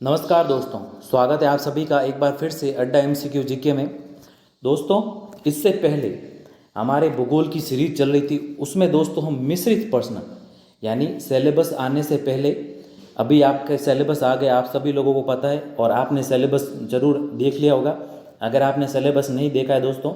नमस्कार दोस्तों, स्वागत है आप सभी का एक बार फिर से अड्डा एमसीक्यू जीके में। दोस्तों, इससे पहले हमारे भूगोल की सीरीज चल रही थी, उसमें दोस्तों हम मिश्रित प्रश्न यानी सिलेबस आने से पहले, अभी आपके सिलेबस आ गए, आप सभी लोगों को पता है और आपने सिलेबस ज़रूर देख लिया होगा। अगर आपने सिलेबस नहीं देखा है दोस्तों,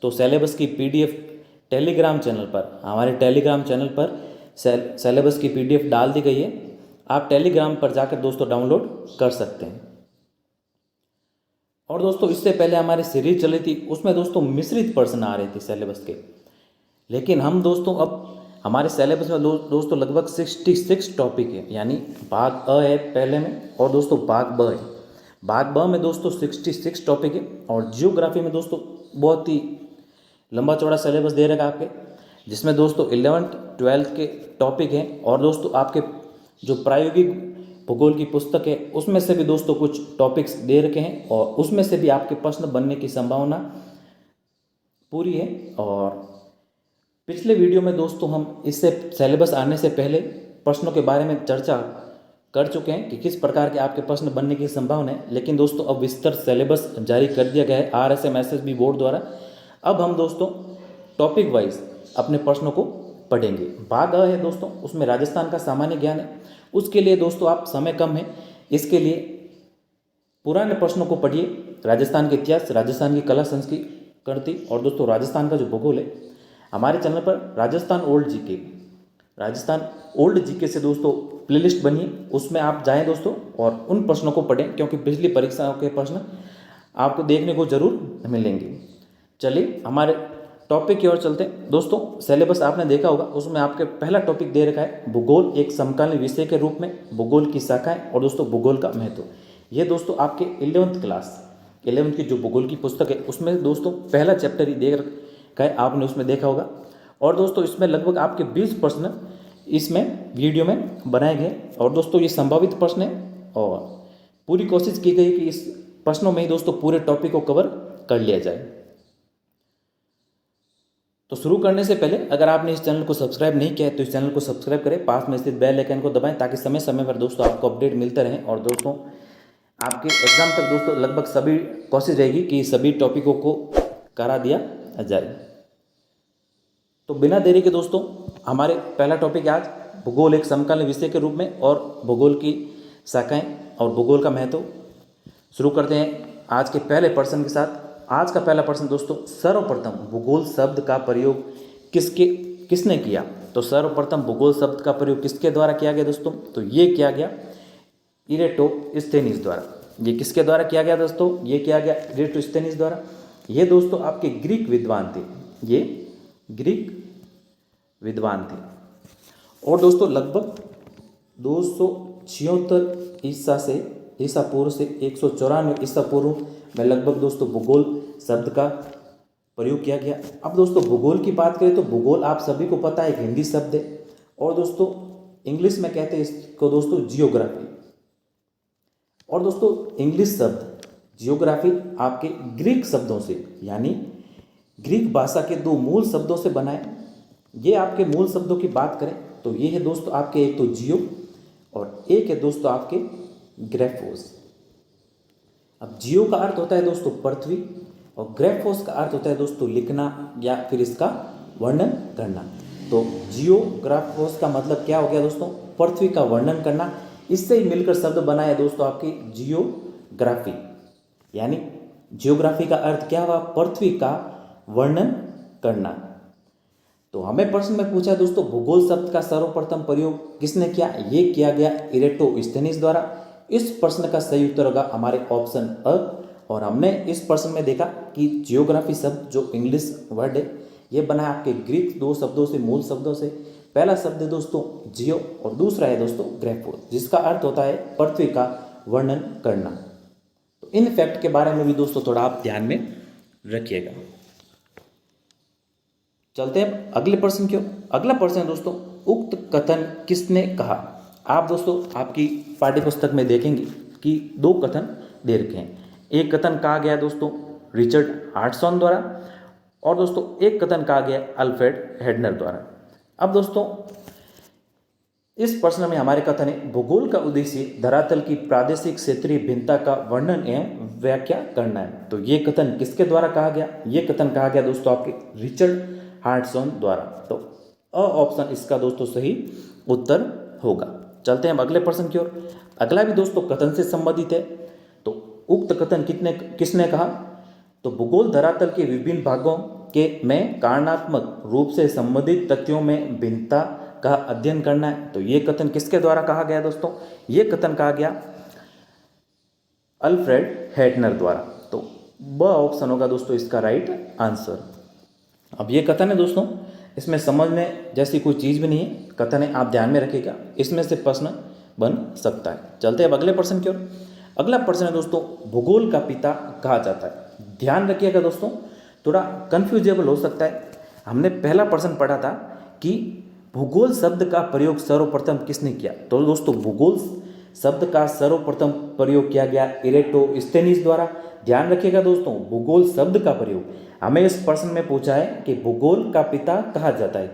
तो सिलेबस की पीडीएफ टेलीग्राम चैनल पर, हमारे टेलीग्राम चैनल पर सिलेबस की पीडीएफ डाल दी गई है। आप टेलीग्राम पर जाकर दोस्तों डाउनलोड कर सकते हैं। और दोस्तों, इससे पहले हमारी सीरीज चली थी, उसमें दोस्तों मिश्रित प्रश्न आ रहे थे सिलेबस के। लेकिन हम दोस्तों अब हमारे सिलेबस में दोस्तों लगभग 66 टॉपिक है, यानी भाग अ है पहले में और दोस्तों भाग ब है। भाग ब में दोस्तों 66 टॉपिक है और जियोग्राफी में दोस्तों बहुत ही लंबा चौड़ा सिलेबस दे रखा आपके, जिसमें दोस्तों 11th-12th के टॉपिक हैं और दोस्तों आपके जो प्रायोगिक भूगोल की पुस्तक है उसमें से भी दोस्तों कुछ टॉपिक्स दे रखे हैं और उसमें से भी आपके प्रश्न बनने की संभावना पूरी है। और पिछले वीडियो में दोस्तों हम इससे सिलेबस आने से पहले प्रश्नों के बारे में चर्चा कर चुके हैं कि किस प्रकार के आपके प्रश्न बनने की संभावना है। लेकिन दोस्तों अब विस्तृत सिलेबस जारी कर दिया गया है RSM-SSB बोर्ड द्वारा। अब हम दोस्तों टॉपिक वाइज अपने प्रश्नों को पढ़ेंगे। भाग अ है दोस्तों, उसमें राजस्थान का सामान्य ज्ञान है। उसके लिए दोस्तों आप समय कम है, इसके लिए पुराने प्रश्नों को पढ़िए। राजस्थान के इतिहास, राजस्थान की कला संस्कृति और दोस्तों राजस्थान का जो भूगोल है, हमारे चैनल पर राजस्थान ओल्ड जीके से दोस्तों प्लेलिस्ट बनी है, उसमें आप जाएं दोस्तों और उन प्रश्नों को पढ़ें, क्योंकि पिछली परीक्षाओं के प्रश्न आपको देखने को जरूर मिलेंगे। चलिए हमारे टॉपिक की ओर चलते हैं। दोस्तों सिलेबस आपने देखा होगा, उसमें आपके पहला टॉपिक दे रखा है भूगोल एक समकालीन विषय के रूप में, भूगोल की शाखाएं और दोस्तों भूगोल का महत्व। ये दोस्तों आपके 11th की जो भूगोल की पुस्तक है उसमें दोस्तों पहला चैप्टर ही दे रखा है, आपने उसमें देखा होगा। और दोस्तों इसमें लगभग आपके 20 प्रश्न इसमें वीडियो में बनाए गए और दोस्तों ये संभावित प्रश्न है और पूरी कोशिश की गई कि इस प्रश्नों में ही दोस्तों पूरे टॉपिक को कवर कर लिया जाए। तो शुरू करने से पहले अगर आपने इस चैनल को सब्सक्राइब नहीं किया है तो इस चैनल को सब्सक्राइब करें, पास में स्थित बेल आइकन को दबाएं ताकि समय समय पर दोस्तों आपको अपडेट मिलते रहें। और दोस्तों आपके एग्जाम तक दोस्तों लगभग सभी कोशिश रहेगी कि सभी टॉपिकों को करा दिया जाए। तो बिना देरी के दोस्तों हमारे पहला टॉपिक आज भूगोल एक समकालीन विषय के रूप में और भूगोल की शाखाएं और भूगोल का महत्व। शुरू करते हैं आज के पहले प्रश्न के साथ। आज का पहला प्रश्न दोस्तों, सर्वप्रथम भूगोल शब्द का प्रयोग किसने किया? तो सर्वप्रथम भूगोल शब्द का प्रयोग किसके द्वारा किया गया दोस्तों? तो ये किया गया इरेटोस्थेनीज द्वारा। ये किसके द्वारा किया गया दोस्तों? ये किया गया इरेटोस्थेनीज द्वारा। ये दोस्तों आपके ग्रीक विद्वान थे, ये ग्रीक विद्वान थे। और दोस्तों लगभग 276 ईसा पूर्व से 194 ईसा पूर्व में लगभग दोस्तों भूगोल शब्द का प्रयोग किया गया। अब दोस्तों भूगोल की बात करें तो भूगोल आप सभी को पता है एक हिंदी शब्द है और दोस्तों इंग्लिश में कहते हैं इसको दोस्तों जियोग्राफी। और दोस्तों इंग्लिश शब्द जियोग्राफी आपके ग्रीक शब्दों से, यानी ग्रीक भाषा के दो मूल शब्दों से बना है। ये आपके मूल शब्दों की बात करें तो ये है दोस्तों आपके एक तो जियो और एक है दोस्तों आपके ग्रेफोस। अब जियो का अर्थ होता है दोस्तों पृथ्वी और ग्रेफोस का अर्थ होता है दोस्तों लिखना या फिर इसका वर्णन करना। तो जियोग्राफोस का मतलब क्या हो गया दोस्तों? पृथ्वी का वर्णन करना। इससे ही मिलकर शब्द बना है दोस्तों आपकी जियोग्राफी। यानी जियोग्राफी का अर्थ क्या हुआ? पृथ्वी का वर्णन करना। तो हमें प्रश्न में पूछा है दोस्तों भूगोल शब्द का सर्वप्रथम प्रयोग किसने किया? ये किया गया इरेटोस्थेनीज द्वारा। इस प्रश्न का सही उत्तर होगा हमारे ऑप्शन अ। और हमने इस प्रश्न में देखा कि जियोग्राफी शब्द जो इंग्लिश वर्ड है ये बना है आपके ग्रीक दो शब्दों से, मूल शब्दों से। पहला शब्द है दोस्तों जियो और दूसरा है दोस्तों ग्रेफोस, जिसका अर्थ होता है पृथ्वी का वर्णन करना। तो इन फैक्ट के बारे में भी दोस्तों थोड़ा आप ध्यान में रखिएगा। चलते हैं अगले प्रश्न की ओर। अगला प्रश्न है दोस्तों, उक्त कथन किसने कहा? आप दोस्तों आपकी पाठ्यपुस्तक में देखेंगे कि दो कथन दे रखे हैं। एक कथन कहा गया दोस्तों रिचर्ड हार्टसॉन द्वारा और दोस्तों एक कथन कहा गया अल्फ्रेड हेडनर द्वारा। अब दोस्तों इस प्रश्न में हमारे कथन है भूगोल का उद्देश्य धरातल की प्रादेशिक क्षेत्रीय भिन्नता का वर्णन एवं व्याख्या करना है। तो ये कथन किसके द्वारा कहा गया? ये कथन कहा गया दोस्तों आपके रिचर्ड हार्टसन द्वारा। तो अ ऑप्शन इसका दोस्तों सही उत्तर होगा। चलते हैं अब अगले प्रश्न की ओर। अगला भी दोस्तों कथन से संबंधित है। तो उक्त कथन किसने कहा? तो भूगोल धरातल के विभिन्न भागों के में कारणात्मक रूप से संबंधित तथ्यों में भिन्नता का अध्ययन करना है। तो ये कथन किसके द्वारा कहा गया दोस्तों? ये कथन कहा गया अल्फ्रेड हेटनर द्वारा। तो ब ऑप्शन होगा दोस्तों इसका राइट आंसर। अब ये कथन है दोस्तों, इसमें समझने जैसी कोई चीज़ भी नहीं है, कथन है, आप ध्यान में रखिएगा, इसमें से प्रश्न बन सकता है। चलते हैं अब अगले प्रश्न की ओर। अगला प्रश्न है दोस्तों भूगोल का पिता कहा जाता है। ध्यान रखिएगा दोस्तों, थोड़ा कन्फ्यूजेबल हो सकता है। हमने पहला प्रश्न पढ़ा था कि भूगोल शब्द का प्रयोग सर्वप्रथम किसने किया? तो दोस्तों भूगोल शब्द का सर्वप्रथम प्रयोग किया गया इरेटोस्थेनीज द्वारा। ध्यान रखिएगा दोस्तों, भूगोल शब्द का प्रयोग हमें इस प्रश्न में पूछा है कि भूगोल का पिता कहा जाता है।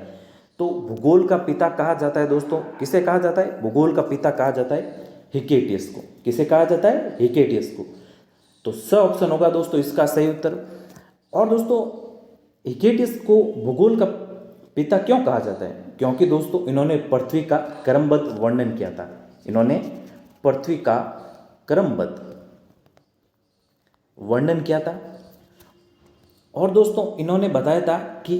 तो भूगोल का पिता कहा जाता है दोस्तों, किसे कहा जाता है? भूगोल का पिता कहा जाता है हिकेटियस को। किसे कहा जाता है? हिकेटियस को। तो स ऑप्शन होगा दोस्तों इसका सही उत्तर। और दोस्तों हिकेटियस को भूगोल का पिता क्यों कहा जाता है? क्योंकि दोस्तों इन्होंने पृथ्वी का क्रमबद्ध वर्णन किया था। इन्होंने पृथ्वी का क्रमबद्ध वर्णन किया था। और दोस्तों इन्होंने बताया था कि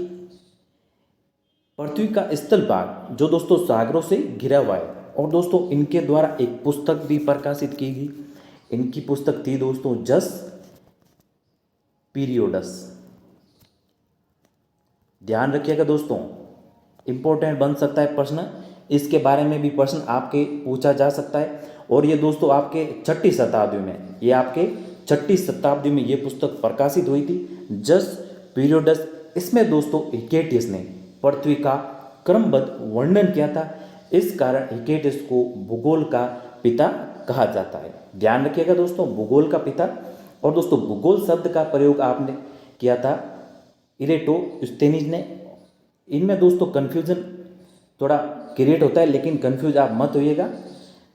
पृथ्वी का स्थल भाग जो दोस्तों सागरों से घिरा हुआ है। और दोस्तों इनके द्वारा एक पुस्तक भी प्रकाशित की गई। इनकी पुस्तक थी दोस्तों जस पीरियोडस। ध्यान रखिएगा दोस्तों, इंपॉर्टेंट बन सकता है प्रश्न, इसके बारे में भी प्रश्न आपके पूछा जा सकता है। और ये दोस्तों आपके 6वीं शताब्दी में, ये आपके 6वीं शताब्दी में ये पुस्तक प्रकाशित हुई थी जस पीरियोडस। इसमें दोस्तों हिकेटियस ने पृथ्वी का क्रमबद्ध वर्णन किया था। इस कारण हिकेटियस को भूगोल का पिता कहा जाता है। ध्यान रखिएगा दोस्तों, भूगोल का पिता। और दोस्तों भूगोल शब्द का प्रयोग आपने किया था इरेटोस्थेनीज ने। इनमें दोस्तों कन्फ्यूजन थोड़ा क्रिएट होता है, लेकिन कन्फ्यूज आप मत होइएगा।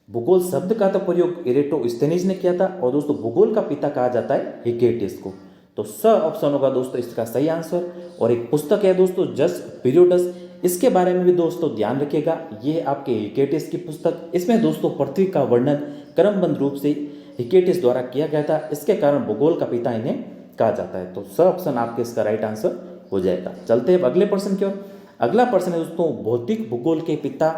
भूगोल शब्द का तो प्रयोग इरेटोस्थेनीज ने किया था और दोस्तों भूगोल का पिता कहा जाता है हिकेटियस को। तो स ऑप्शन होगा दोस्तों इसका सही आंसर। और एक पुस्तक है दोस्तों जस पीरियोडस, इसके बारे में भी दोस्तों ध्यान रखिएगा। ये आपके हिकेटियस की पुस्तक, इसमें दोस्तों पृथ्वी का वर्णन क्रमबद्ध रूप से हिकेटियस द्वारा किया गया था। इसके कारण भूगोल का पिता इन्हें कहा जाता है। तो स ऑप्शन आपके इसका राइट आंसर हो जाएगा। चलते हैं अगले प्रश्न की ओर। अगला प्रश्न है दोस्तों भौतिक भूगोल के पिता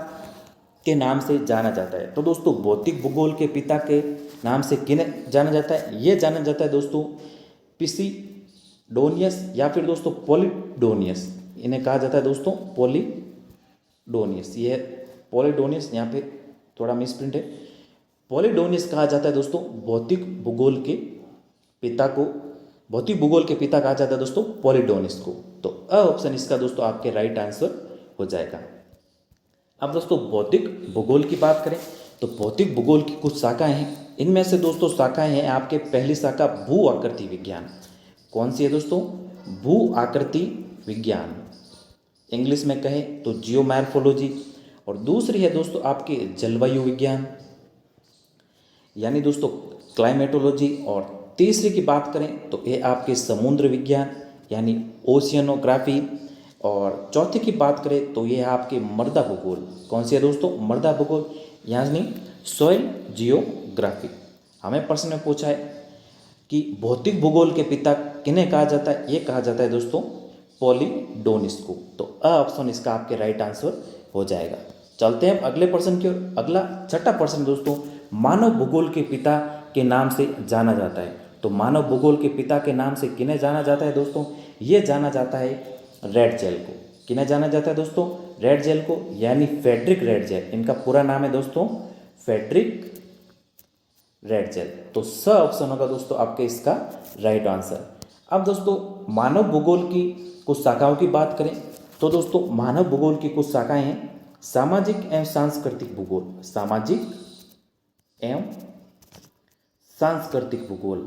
के नाम से जाना जाता है। तो दोस्तों भौतिक भूगोल के पिता के नाम से किन्हें जाना जाता है? ये जाना जाता है दोस्तों पिसिडोनियस या फिर दोस्तों पॉलिडोनियस। इन्हें कहा जाता है दोस्तों पॉलिडोनियस। ये पॉलिडोनियस, यहाँ पे थोड़ा मिसप्रिंट है। पॉलिडोनियस कहा जाता है दोस्तों भौतिक भूगोल के पिता को। भौतिक भूगोल के पिता कहा जाता है दोस्तों पॉलिडोनियस को। तो अ ऑप्शन इसका दोस्तों आपके राइट आंसर हो जाएगा। अब दोस्तों भौतिक भूगोल की बात करें तो भौतिक भूगोल की कुछ शाखाएं हैं। इनमें से दोस्तों शाखाएं हैं आपके पहली शाखा भू आकृति विज्ञान। कौन सी है दोस्तों? भू आकृति विज्ञान, इंग्लिश में कहें तो जियोमॉर्फोलॉजी। और दूसरी है दोस्तों आपके जलवायु विज्ञान यानी दोस्तों क्लाइमेटोलॉजी। और तीसरी की बात करें तो ये आपके समुद्र विज्ञान यानी ओशियनोग्राफी। और चौथी की बात करें तो ये आपके मृदा भूगोल। कौन सी है दोस्तों? मृदा भूगोल यानी सॉइल जियोग्राफी। हमें प्रश्न में पूछा है कि भौतिक भूगोल के पिता किन्हें कहा जाता है? ये कहा जाता है दोस्तों पॉलिडोनियस को। तो अ ऑप्शन इसका आपके राइट आंसर हो जाएगा। चलते हैं अगले प्रश्न की ओर। अगला 6वां प्रश्न दोस्तों मानव भूगोल के पिता के नाम से जाना जाता है। तो मानव भूगोल के पिता के नाम से किन्हें जाना जाता है दोस्तों? ये जाना जाता है रेडजेल को। किन्हें जाना जाता है दोस्तों? रेडजेल को, यानी फ्रेडरिक रेडजेल। इनका पूरा नाम है दोस्तों फ्रेडरिक रेडजेल। तो स ऑप्शन होगा दोस्तों आपके इसका राइट आंसर। अब दोस्तों मानव भूगोल की कुछ शाखाओं की बात करें तो दोस्तों मानव भूगोल की कुछ शाखाएं हैं सामाजिक एवं सांस्कृतिक भूगोल। सामाजिक एवं सांस्कृतिक भूगोल।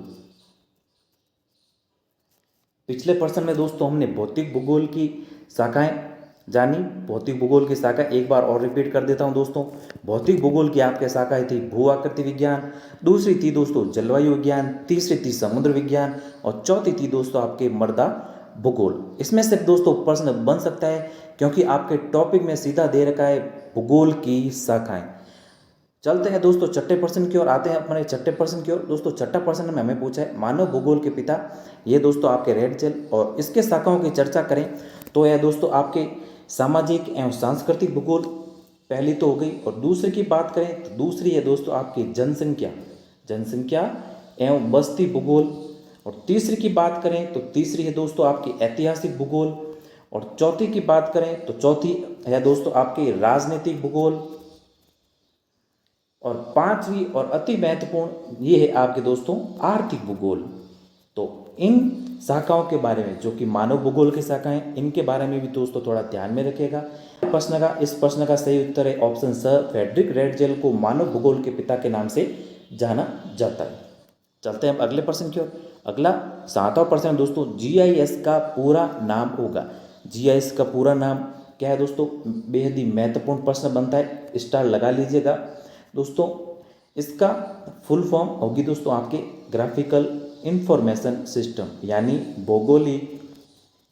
पिछले प्रश्न में दोस्तों हमने भौतिक भूगोल की शाखाएं जानी भौतिक भूगोल की शाखा, एक बार और रिपीट कर देता हूं दोस्तों। भौतिक भूगोल की आपके शाखाएं थी भू आकृति विज्ञान, दूसरी थी दोस्तों जलवायु विज्ञान, तीसरी थी समुद्र विज्ञान और चौथी थी दोस्तों आपके मृदा भूगोल। इसमें से दोस्तों प्रश्न बन सकता है क्योंकि आपके टॉपिक में सीधा दे रखा है भूगोल की शाखाएं। चलते हैं दोस्तों छठे प्रश्न की ओर, आते हैं अपने छठे प्रश्न की ओर। दोस्तों छठा प्रश्न में हमें पूछा है मानव भूगोल के पिता, ये दोस्तों आपके रेड जेल, और इसके शाखाओं की चर्चा करें तो यह दोस्तों आपके सामाजिक एवं सांस्कृतिक भूगोल पहली तो हो गई, और दूसरी की बात करें तो दूसरी है दोस्तों आपकी जनसंख्या एवं बस्ती भूगोल, और तीसरी की बात करें तो तीसरी है दोस्तों आपकी ऐतिहासिक भूगोल, और चौथी की बात करें तो चौथी है दोस्तों आपकी राजनीतिक भूगोल, और पांचवी और अति महत्वपूर्ण ये है आपके दोस्तों आर्थिक भूगोल। तो इन शाखाओं के बारे में, जो कि मानव भूगोल की शाखाएं, इनके बारे में भी दोस्तों थोड़ा ध्यान में रखिएगा। इस प्रश्न का सही उत्तर है ऑप्शन स, फ्रेडरिक रेडजेल को मानव भूगोल के पिता के नाम से जाना जाता है। चलते हैं अब अगले प्रश्न की ओर। अगला 7वां प्रश्न दोस्तों जीआईएस का पूरा नाम होगा। जीआईएस का पूरा नाम क्या है दोस्तों, बेहद ही महत्वपूर्ण प्रश्न बनता है, स्टार लगा लीजिएगा दोस्तों। इसका फुल फॉर्म होगी दोस्तों आपके ग्राफिकल इंफॉर्मेशन सिस्टम, यानी भौगोलिक,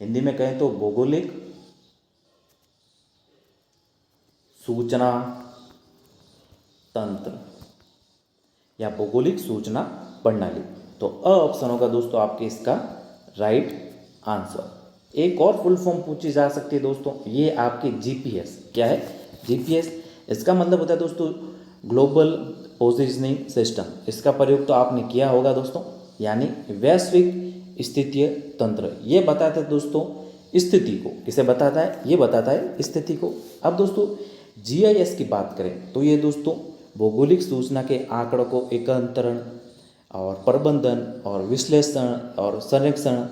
हिंदी में कहें तो भौगोलिक सूचना तंत्र या भौगोलिक सूचना प्रणाली। तो अ ऑप्शन होगा दोस्तों आपके इसका राइट आंसर। एक और फुल फॉर्म पूछी जा सकती है दोस्तों, ये आपके जीपीएस। क्या है जीपीएस? इसका मतलब होता है दोस्तों ग्लोबल पोजिशनिंग सिस्टम। इसका प्रयोग तो आपने किया होगा दोस्तों, यानी वैश्विक स्थितीय तंत्र। ये बताता है दोस्तों स्थिति को, किसे बताता है? ये बताता है स्थिति को। अब दोस्तों जीआईएस की बात करें तो ये दोस्तों भौगोलिक सूचना के आंकड़ों को एकत्रण और प्रबंधन और विश्लेषण और संरक्षण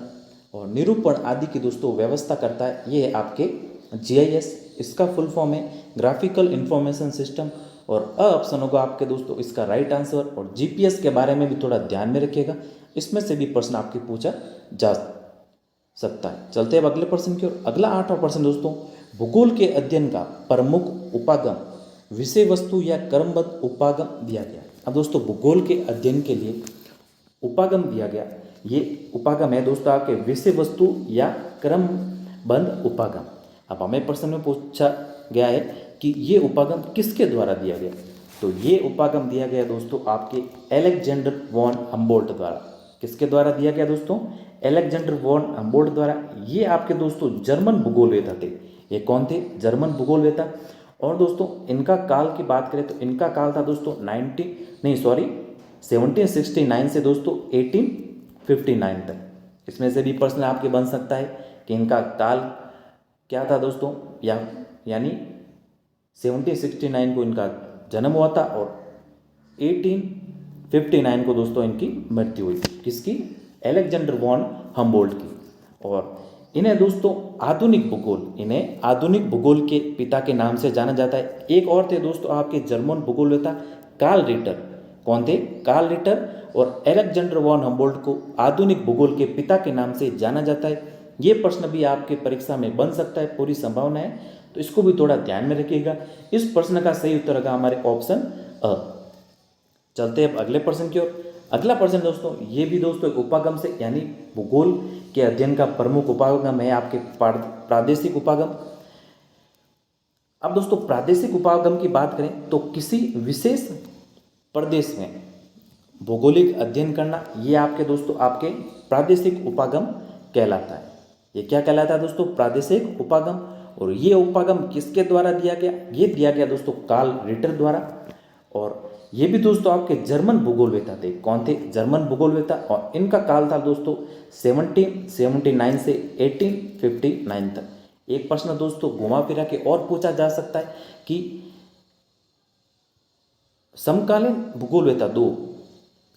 और निरूपण आदि की दोस्तों व्यवस्था करता है। ये है आपके जीआईएस। इसका फुल फॉर्म है ग्राफिकल इंफॉर्मेशन सिस्टम, और अ ऑप्शन होगा आपके दोस्तों इसका राइट आंसर। और जीपीएस के बारे में भी थोड़ा ध्यान में रखिएगा, इसमें से भी प्रश्न आपके पूछा जा सकता है। चलते हैं अब अगले प्रश्न की ओर। अगला 8वां प्रश्न दोस्तों भूगोल के अध्ययन का प्रमुख उपागम, विषय वस्तु या क्रमबद्ध उपागम दिया गया। अब दोस्तों भूगोल के अध्ययन के लिए उपागम दिया गया, ये उपागम है दोस्तों आपके विषय वस्तु या क्रमबद्ध उपागम। अब हमें प्रश्न में पूछा गया है कि ये उपागम किसके द्वारा दिया गया, तो ये उपागम दिया गया दोस्तों आपके अलेक्जेंडर वॉन हम्बोल्ट द्वारा। किसके द्वारा दिया गया दोस्तों? अलेक्जेंडर वॉन हम्बोल्ट द्वारा। ये आपके दोस्तों जर्मन भूगोलवेता थे। ये कौन थे? जर्मन भूगोलवेता। और दोस्तों इनका काल की बात करें तो इनका काल था दोस्तों 1769 से दोस्तों 1859 तक। इसमें से भी प्रश्न आपके बन सकता है कि इनका काल क्या था दोस्तों, यानी 1769 को इनका जन्म हुआ था और 1859 को दोस्तों इनकी मृत्यु हुई। किसकी? अलेक्जेंडर वॉन हम्बोल्ट की। और इन्हें दोस्तों आधुनिक भूगोल के पिता के नाम से जाना जाता है। एक और थे दोस्तों आपके जर्मन भूगोलवेता कार्ल रिटर। कौन थे? Carl Ritter. और अलेक्जेंडर वॉन हम्बोल्ट को आधुनिक भूगोल के पिता के नाम से जाना जाता है। ये प्रश्न भी आपके परीक्षा में बन सकता है, पूरी संभावना है, तो इसको भी थोड़ा ध्यान में रखिएगा। इस प्रश्न का सही उत्तर होगा हमारे ऑप्शन अ। चलते हैं अब अगले प्रश्न की ओर। अगला प्रश्न दोस्तों ये भी दोस्तों उपागम से, यानी भूगोल के अध्ययन का प्रमुख उपागम है आपके प्रादेशिक उपागम। अब दोस्तों प्रादेशिक उपागम की बात करें तो किसी विशेष प्रदेश में भौगोलिक अध्ययन करना, ये आपके दोस्तों आपके प्रादेशिक उपागम कहलाता है। ये क्या कहलाता है दोस्तों? प्रादेशिक उपागम। और ये उपागम किसके द्वारा दिया गया? ये दिया गया दोस्तों कार्ल रिटर द्वारा। और ये भी दोस्तों आपके जर्मन भूगोलवेता थे। कौन थे? जर्मन भूगोलवेता। और इनका काल था दोस्तों 1779 से 1859 तक। एक प्रश्न दोस्तों घुमा फिरा के और पूछा जा सकता है कि समकालीन भूगोलवेता दो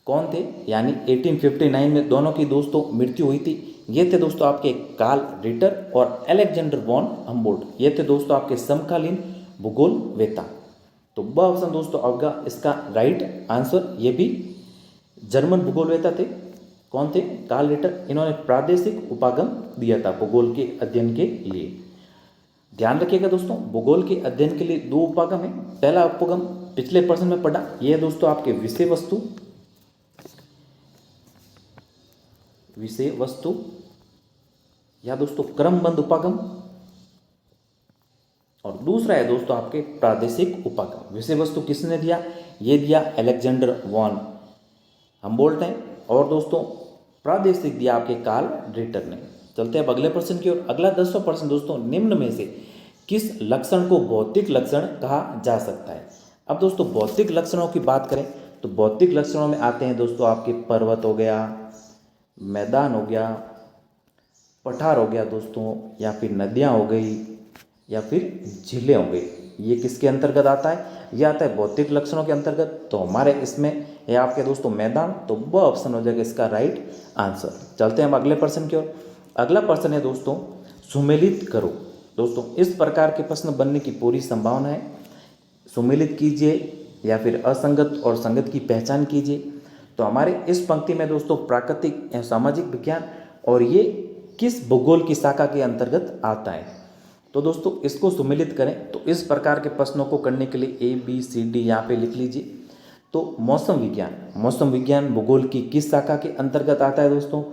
कौन थे, यानी 1859 में दोनों की दोस्तों मृत्यु हुई थी। ये थे दोस्तों आपके कार्ल रिटर और अलेक्जेंडर वॉन हम्बोल्ट। ये थे दोस्तों आपके समकालीन भूगोलवेता। तो ब ऑप्शन दोस्तों होगा इसका राइट आंसर। ये भी जर्मन भूगोलवेता थे। कौन थे? Carl Ritter. इन्होंने प्रादेशिक उपागम दिया था भूगोल के अध्ययन के लिए। ध्यान रखिएगा दोस्तों, भूगोल के अध्ययन के लिए दो उपागम है। पहला उपागम पिछले प्रश्न में पढ़ा, यह है दोस्तों आपके विषय वस्तु या दोस्तों क्रमबद्ध उपागम, और दूसरा है दोस्तों आपके प्रादेशिक उपागम। विषय वस्तु किसने दिया? ये दिया अलेक्जेंडर वॉन हम्बोल्ट ने, और दोस्तों प्रादेशिक दिया आपके कार्ल रिटर ने। चलते हैं अब अगले प्रश्न की ओर। अगला 10वां प्रश्न दोस्तों, निम्न में से किस लक्षण को भौतिक लक्षण कहा जा सकता है? अब दोस्तों भौतिक लक्षणों की बात करें तो भौतिक लक्षणों में आते हैं दोस्तों आपके पर्वत हो गया, मैदान हो गया, पठार हो गया दोस्तों, या फिर नदियाँ हो गई, या फिर झीलें हो गई। ये किसके अंतर्गत आता है? ये आता है भौतिक लक्षणों के अंतर्गत। तो हमारे इसमें है आपके दोस्तों मैदान, तो वह ऑप्शन हो जाएगा इसका राइट आंसर। चलते हैं हम अगले प्रश्न की ओर। अगला प्रश्न है दोस्तों, सुमेलित करो। दोस्तों इस प्रकार के प्रश्न बनने की पूरी संभावना है। सुमेलित कीजिए या फिर असंगत और संगत की पहचान कीजिए। तो हमारे इस पंक्ति में दोस्तों प्राकृतिक या सामाजिक विज्ञान, और ये किस भूगोल की शाखा के अंतर्गत आता है? तो दोस्तों इसको सुमेलित करें तो इस प्रकार के प्रश्नों को करने के लिए ABCD यहाँ पे लिख लीजिए। तो मौसम विज्ञान भूगोल की किस शाखा के अंतर्गत आता है दोस्तों?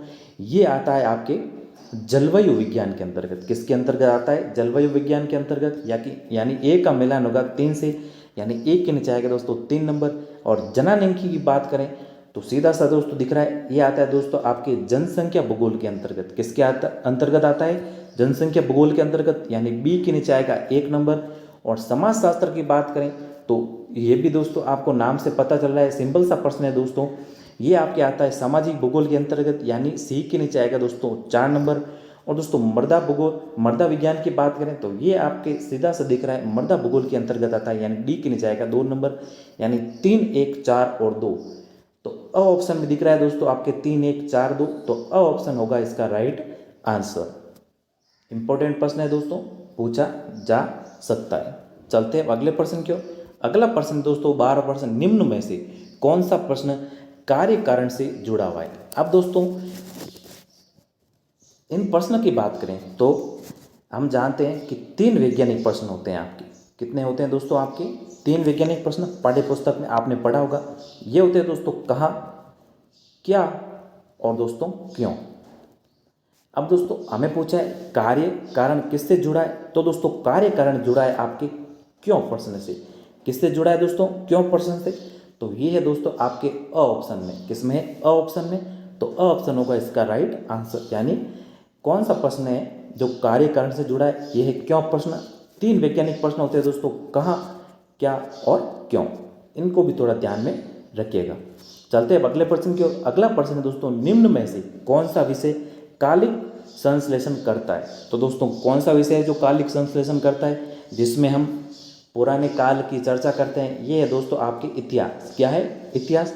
ये आता है आपके जलवायु विज्ञान के अंतर्गत। किसके अंतर्गत आता है? जलवायु विज्ञान के अंतर्गत। यानी ए का मिलान होगा 3 से, यानी 1 के नीचे आएगा दोस्तों 3 नंबर। और जनानेंकी की बात करें तो सीधा सा दोस्तों दिख रहा है, ये आता है दोस्तों आपके जनसंख्या भूगोल के अंतर्गत। किसके अंतर्गत आता है? जनसंख्या भूगोल के अंतर्गत, यानी बी के नीचे आएगा 1 नंबर। और समाजशास्त्र की बात करें तो ये भी दोस्तों आपको नाम से पता चल रहा है, सिंपल सा प्रश्न है दोस्तों। ये आपके आता है सामाजिक भूगोल के अंतर्गत, यानी सी के नीचे आएगा दोस्तों 4 नंबर। और दोस्तों मृदा विज्ञान की बात करें तो ये आपके सीधा सा दिख रहा है, मृदा भूगोल के अंतर्गत आता है, यानी डी के नीचे आएगा 2 नंबर, यानी 3, 1, 4 और 2। तो अ ऑप्शन में दिख रहा है दोस्तों आपके 3, 1, 4, 2। तो अ ऑप्शन होगा इसका राइट आंसर। इंपॉर्टेंट प्रश्न है दोस्तों, पूछा जा सकता है। चलते हैं अगले प्रश्न की ओर। अगला प्रश्न दोस्तों 12वां प्रश्न, निम्न में से कौन सा प्रश्न कार्य कारण से जुड़ा हुआ है? अब दोस्तों इन प्रश्न की बात करें तो हम जानते हैं कि 3 वैज्ञानिक प्रश्न होते हैं आपके। कितने होते हैं दोस्तों आपके? 3 वैज्ञानिक प्रश्न। पाठ्य पुस्तक में आपने पढ़ा होगा। ये होते हैं दोस्तों कहाँ, क्या और दोस्तों क्यों। अब दोस्तों हमें पूछा है कार्य कारण किससे जुड़ा है? तो दोस्तों कार्य कारण जुड़ा है आपके क्यों प्रश्न से। किससे जुड़ा है दोस्तों? क्यों प्रश्न से। तो ये है दोस्तों आपके अ ऑप्शन में। किसमें है? अ ऑप्शन में। तो अ ऑप्शन होगा इसका राइट आंसर। यानी कौन सा प्रश्न है जो कार्य कारण से जुड़ा है? ये है क्यों प्रश्न। 3 वैज्ञानिक प्रश्न होते हैं दोस्तों, कहाँ, क्या और क्यों। इनको भी थोड़ा ध्यान में रखिएगा। चलते हैं अगले प्रश्न की ओर। अगला प्रश्न है दोस्तों, निम्न में से कौन सा विषय कालिक संश्लेषण करता है? तो दोस्तों कौन सा विषय है जो कालिक संश्लेषण करता है, जिसमें हम पुराने काल की चर्चा करते हैं? ये है दोस्तों आपके इतिहास। क्या है? इतिहास।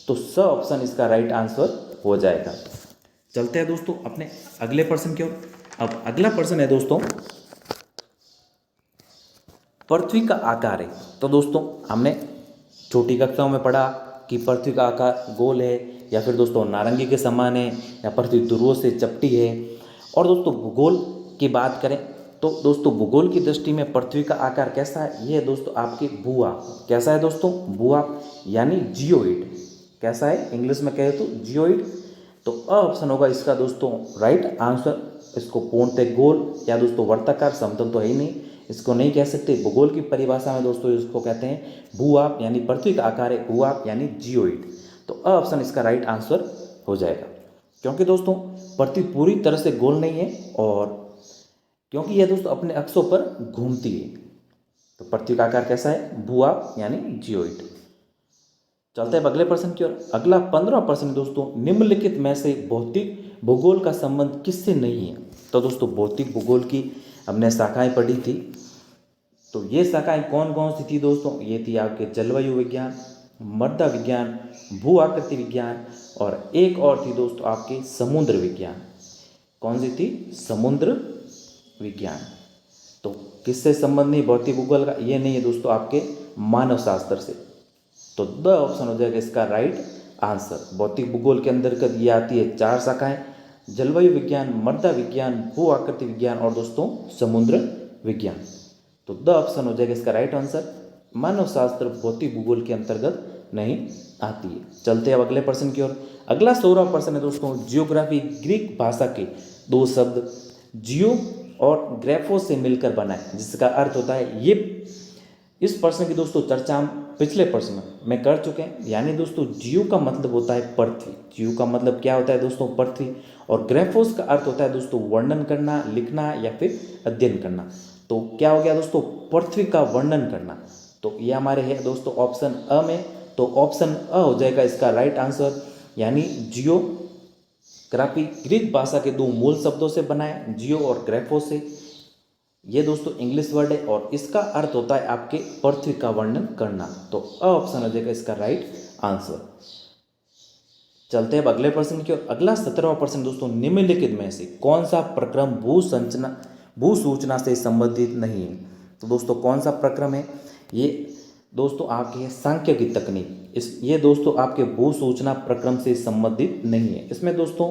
तो स ऑप्शन इसका राइट आंसर हो जाएगा। चलते हैं दोस्तों अपने अगले प्रश्न की ओर। अब अगला प्रश्न है दोस्तों, पृथ्वी का आकार है। तो दोस्तों हमने छोटी कक्षाओं में पढ़ा कि पृथ्वी का आकार गोल है, या फिर दोस्तों नारंगी के समान है, या पृथ्वी ध्रुवों से चपटी है। और दोस्तों भूगोल की बात करें तो दोस्तों भूगोल की दृष्टि में पृथ्वी का आकार कैसा है? ये है दोस्तों आपके भूआप। कैसा है दोस्तों? भूआप, यानी जियोइड। कैसा है? इंग्लिश में कहे तो जियोइड। तो अ ऑप्शन होगा इसका दोस्तों राइट आंसर। इसको पूर्णतः गोल या दोस्तों वर्ताकार, समतल तो है ही नहीं, इसको नहीं कह सकते। भूगोल की परिभाषा में दोस्तों इसको कहते हैं भूआप, यानी पृथ्वी का आकार है भूआप यानी जियोइड। तो अ ऑप्शन इसका राइट आंसर हो जाएगा। क्योंकि दोस्तों पृथ्वी पूरी तरह से गोल नहीं है, और क्योंकि यह दोस्तों अपने अक्षों पर घूमती है। तो पृथ्वी का आकार कैसा है? भूआप यानी जियोइड। चलते हैं अगले प्रश्न की ओर। अगला 15वां प्रश्न दोस्तों, निम्नलिखित में से भौतिक भूगोल का संबंध किससे नहीं है? तो दोस्तों भौतिक भूगोल की हमने शाखाएं पढ़ी थी। तो ये शाखाएं कौन कौन सी थी दोस्तों? ये थी आपके जलवायु विज्ञान, मृदा विज्ञान, भू आकृति विज्ञान, और एक और थी दोस्तों आपकी समुद्र विज्ञान। कौन सी थी? समुद्र विज्ञान। तो किससे संबंध नहीं भौतिक भूगोल का? ये नहीं है दोस्तों आपके मानव शास्त्र से। तो द ऑप्शन हो जाएगा इसका राइट आंसर। भौतिक भूगोल के अंतर्गत ये आती है 4 शाखाएं, जलवायु विज्ञान, मृदा विज्ञान, भू आकृति विज्ञान और दोस्तों समुद्र विज्ञान। तो द ऑप्शन हो जाएगा इसका राइट आंसर। मानव शास्त्र भौतिक भूगोल के अंतर्गत नहीं आती है। चलते हैं अब अगले प्रश्न की ओर। अगला 16वां प्रश्न है दोस्तों, जियोग्राफी ग्रीक भाषा के दो शब्द जियो और ग्रेफो से मिलकर बना है, जिसका अर्थ होता है ये। इस प्रश्न की दोस्तों चर्चा हम पिछले प्रश्न में कर चुके हैं। यानी दोस्तों जियो का मतलब होता है पृथ्वी, जियो का मतलब क्या होता है दोस्तों, पृथ्वी। और ग्रेफोस का अर्थ होता है दोस्तों वर्णन करना, लिखना या फिर अध्ययन करना। तो क्या हो गया दोस्तों, पृथ्वी का वर्णन करना। तो ये हमारे है दोस्तों ऑप्शन अ में। तो ऑप्शन अ हो जाएगा इसका राइट आंसर। यानी जियोग्राफी ग्रीक भाषा के दो मूल शब्दों से बना है, जियो और ग्रेफो से। ये दोस्तों इंग्लिश वर्ड है और इसका अर्थ होता है आपके पृथ्वी का वर्णन करना। तो अ ऑप्शन हो जाएगा इसका राइट आंसर। चलते हैं अब अगले प्रश्न की ओर। अगला 17वां प्रश्न दोस्तों, निम्नलिखित में से कौन सा प्रक्रम भू सूचना से संबंधित नहीं है। तो दोस्तों कौन सा प्रक्रम है, ये दोस्तों आपके सांख्यिकी तकनीक। ये दोस्तों आपके भू सूचना प्रक्रम से संबंधित नहीं है। इसमें दोस्तों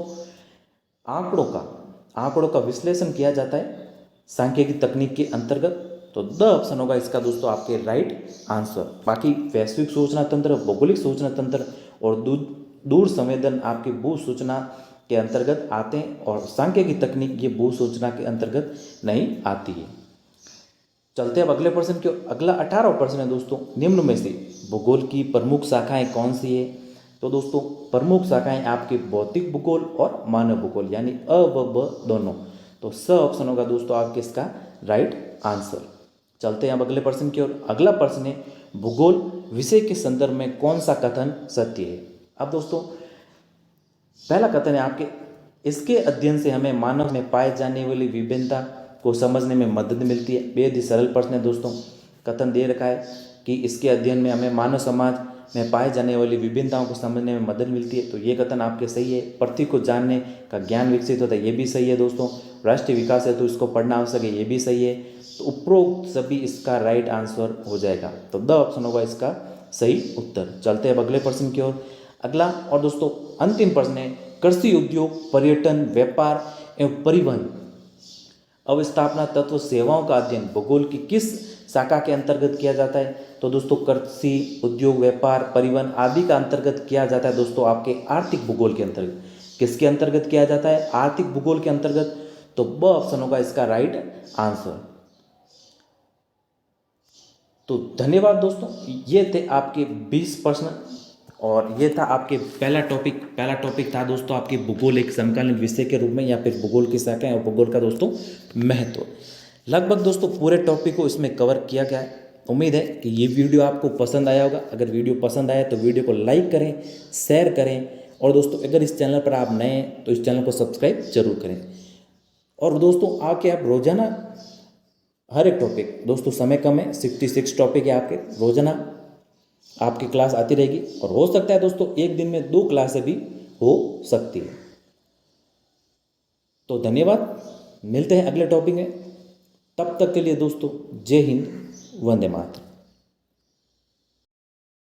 आंकड़ों का विश्लेषण किया जाता है सांख्यिकी तकनीक के अंतर्गत। तो द ऑप्शन होगा इसका दोस्तों आपके राइट आंसर। बाकी वैश्विक सूचना तंत्र, भौगोलिक सूचना तंत्र और दूर संवेदन आपके भू सूचना के अंतर्गत आते हैं और सांख्यिकी तकनीक ये भू सूचना के अंतर्गत नहीं आती है। चलते हैं अब अगले प्रश्न की ओर। अगला 18वां प्रश्न है दोस्तों, निम्न में से भूगोल की प्रमुख शाखाएं कौन सी है। तो दोस्तों प्रमुख शाखाएं आपके भौतिक भूगोल और मानव भूगोल, यानी अ व ब दोनों। तो स ऑप्शन होगा दोस्तों आपके इसका राइट आंसर। चलते हैं अब अगले प्रश्न की ओर। अगला प्रश्न है, भूगोल विषय के संदर्भ में कौन सा कथन सत्य है। अब दोस्तों पहला कथन है आपके, इसके अध्ययन से हमें मानव में पाए जाने वाली विभिन्नता को समझने में मदद मिलती है। बेहद ही सरल प्रश्न है दोस्तों। कथन दे रखा है कि इसके अध्ययन में हमें मानव समाज में पाए जाने वाली विभिन्नताओं को समझने में मदद मिलती है। तो ये कथन आपके सही है। पृथ्वी को जानने का ज्ञान विकसित होता है, ये भी सही है दोस्तों। राष्ट्रीय विकास है तो इसको पढ़ना आवश्यक है, ये भी सही है। तो उपरोक्त सभी इसका राइट आंसर हो जाएगा। तो द ऑप्शन होगा इसका सही उत्तर। चलते हैं अब अगले प्रश्न की ओर। अगला और दोस्तों अंतिम प्रश्न है, कृषि उद्योग, पर्यटन, व्यापार एवं परिवहन, अवस्थापना तत्व सेवाओं का अध्ययन भूगोल की किस शाखा के अंतर्गत किया जाता है। तो दोस्तों कृषि उद्योग, व्यापार, परिवहन आदि का अंतर्गत किया जाता है दोस्तों आपके आर्थिक भूगोल के अंतर्गत। किसके अंतर्गत किया जाता है, आर्थिक भूगोल के अंतर्गत। तो ब ऑप्शन होगा इसका राइट आंसर। तो धन्यवाद दोस्तों, ये थे आपके 20 प्रश्न और ये था आपके पहला टॉपिक था दोस्तों आपके भूगोल एक समकालीन विषय के रूप में, या फिर भूगोल की शाखाएं और भूगोल का दोस्तों महत्व। लगभग दोस्तों पूरे टॉपिक को इसमें कवर किया गया है। उम्मीद है कि ये वीडियो आपको पसंद आया होगा। अगर वीडियो पसंद आया तो वीडियो को लाइक करें, शेयर करें और दोस्तों अगर इस चैनल पर आप नए हैं तो इस चैनल को सब्सक्राइब जरूर करें। और दोस्तों आके आप रोजाना हर एक टॉपिक, दोस्तों समय कम है, 66 टॉपिक है आपके, रोजाना आपकी क्लास आती रहेगी। और हो सकता है दोस्तों एक दिन में 2 क्लासें भी हो सकती है। तो धन्यवाद, मिलते हैं अगले टॉपिक में। तब तक के लिए दोस्तों जय हिंद, वंदे मातरम।